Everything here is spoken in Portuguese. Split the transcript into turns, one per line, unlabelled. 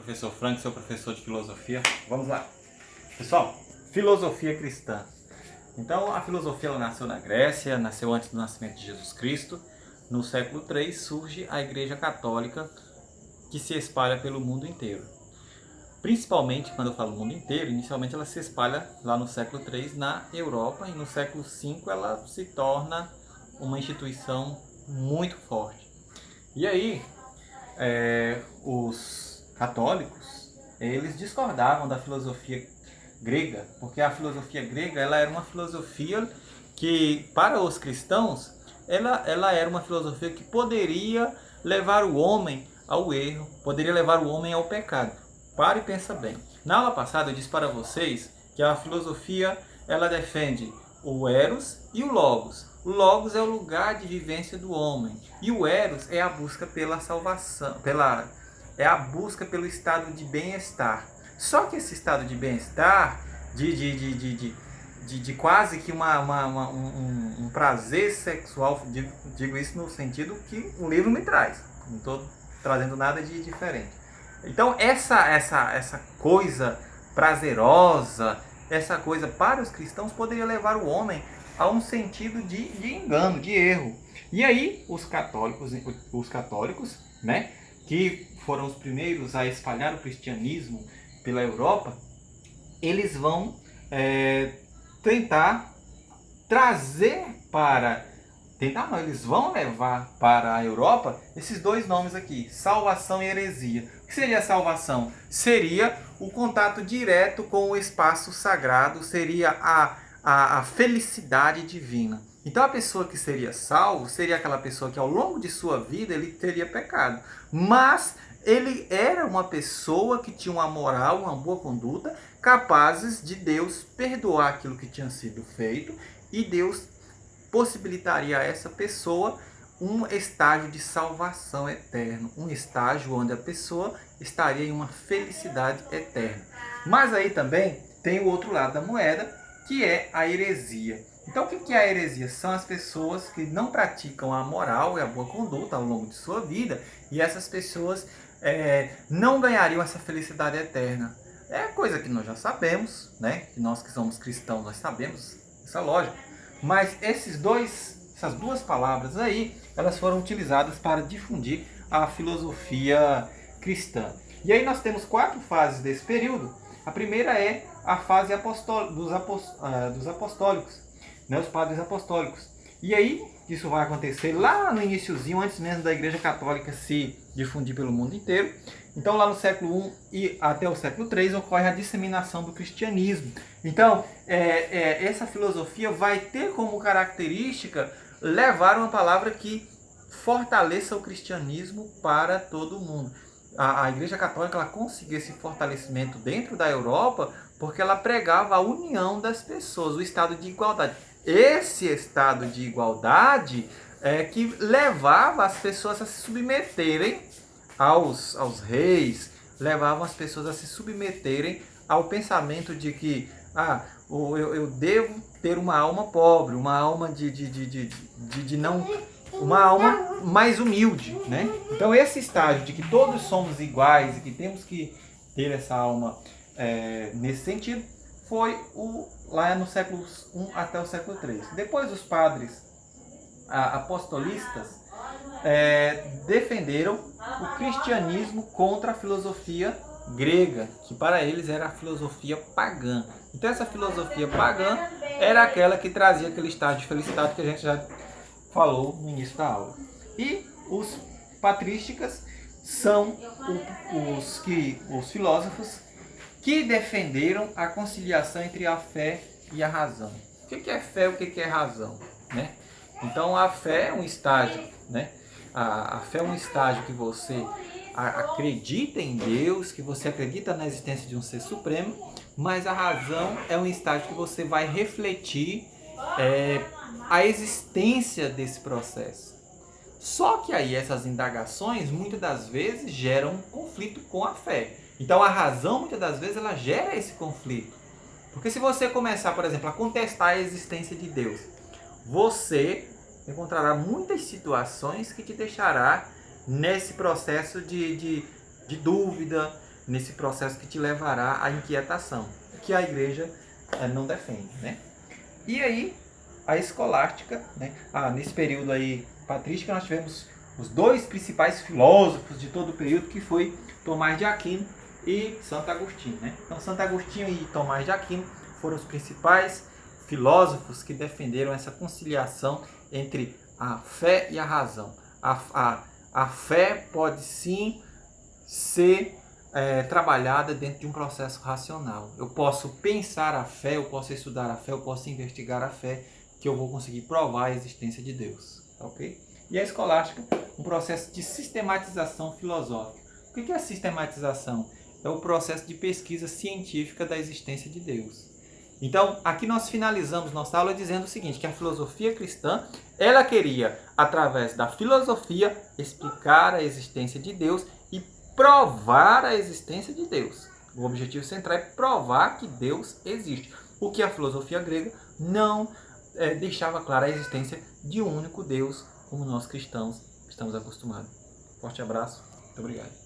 professor Frank, seu professor de filosofia. Vamos lá. Pessoal, filosofia cristã. Então, a filosofia ela nasceu na Grécia, nasceu antes do nascimento de Jesus Cristo. No século III surge a Igreja Católica, que se espalha pelo mundo inteiro. Principalmente, quando eu falo mundo inteiro, inicialmente ela se espalha lá no século III na Europa, e no século V ela se torna uma instituição muito forte. E aí, os católicos, eles discordavam da filosofia grega, porque a filosofia grega ela era uma filosofia que, para os cristãos, ela era uma filosofia que poderia levar o homem ao erro, poderia levar o homem ao pecado. Pare e pensa bem. Na aula passada eu disse para vocês que a filosofia ela defende o Eros e o Logos. O Logos é o lugar de vivência do homem e o Eros é a busca pela salvação, é a busca pelo estado de bem-estar. Só que esse estado de bem-estar, de quase que um prazer sexual, digo isso no sentido que o livro me traz, não estou trazendo nada de diferente. Então essa coisa prazerosa, essa coisa para os cristãos poderia levar o homem a um sentido de engano, de erro. E aí os católicos, né, que foram os primeiros a espalhar o cristianismo pela Europa, eles vão tentar trazer para... Tentar não, eles vão levar para a Europa esses dois nomes aqui, salvação e heresia. O que seria salvação? Seria o contato direto com o espaço sagrado, seria a felicidade divina. Então a pessoa que seria salvo seria aquela pessoa que ao longo de sua vida ele teria pecado, mas ele era uma pessoa que tinha uma moral, uma boa conduta, capazes de Deus perdoar aquilo que tinha sido feito, e Deus possibilitaria a essa pessoa um estágio de salvação eterno, um estágio onde a pessoa estaria em uma felicidade eterna. Mas aí também tem o outro lado da moeda, que é a heresia. Então o que é a heresia? São as pessoas que não praticam a moral e a boa conduta ao longo de sua vida, e essas pessoas não ganhariam essa felicidade eterna. É coisa que nós já sabemos, né? Que nós que somos cristãos, nós sabemos essa lógica. Mas essas duas palavras aí, elas foram utilizadas para difundir a filosofia cristã. E aí nós temos 4 fases desse período. A primeira é a fase dos apostólicos, né, os padres apostólicos. E aí isso vai acontecer lá no iniciozinho, antes mesmo da Igreja Católica se difundir pelo mundo inteiro. Então lá no século I e até o século III ocorre a disseminação do cristianismo. Então essa filosofia vai ter como característica levar uma palavra que fortaleça o cristianismo para todo o mundo. A Igreja Católica ela conseguiu esse fortalecimento dentro da Europa porque ela pregava a união das pessoas, o estado de igualdade. Esse estado de igualdade é que levava as pessoas a se submeterem aos reis, levavam as pessoas a se submeterem ao pensamento de que eu devo ter uma alma pobre, uma alma uma alma mais humilde, né? Então esse estágio de que todos somos iguais e que temos que ter essa alma nesse sentido foi lá no século I até o século III. Depois os padres apostolistas defenderam o cristianismo contra a filosofia grega, que para eles era a filosofia pagã. Então essa filosofia pagã era aquela que trazia aquele estágio de felicidade que a gente já falou no início da aula. E os patrísticas são os filósofos que defenderam a conciliação entre a fé e a razão. O que é fé e o que é razão, né? Então a fé é um estágio, né? A fé é um estágio que você acredita em Deus, que você acredita na existência de um ser supremo, mas a razão é um estágio que você vai refletir a existência desse processo. Só que aí essas indagações muitas das vezes geram um conflito com a fé. Então a razão muitas das vezes ela gera esse conflito. Porque se você começar, por exemplo, a contestar a existência de Deus, você encontrará muitas situações que te deixará nesse processo de dúvida, nesse processo que te levará à inquietação, que a igreja não defende, né? E aí, a escolástica, né? Nesse período aí patrístico, nós tivemos os dois principais filósofos de todo o período, que foi Tomás de Aquino e Santo Agostinho, né? Então, Santo Agostinho e Tomás de Aquino foram os principais filósofos que defenderam essa conciliação entre a fé e a razão. A fé pode sim ser trabalhada dentro de um processo racional. Eu posso pensar a fé, eu posso estudar a fé, eu posso investigar a fé, que eu vou conseguir provar a existência de Deus. Ok? E a escolástica, um processo de sistematização filosófica. O que é a sistematização? É o processo de pesquisa científica da existência de Deus. Então, aqui nós finalizamos nossa aula dizendo o seguinte, que a filosofia cristã, ela queria, através da filosofia, explicar a existência de Deus e provar a existência de Deus. O objetivo central é provar que Deus existe. O que a filosofia grega não deixava clara a existência de um único Deus, como nós cristãos estamos acostumados. Forte abraço, muito obrigado.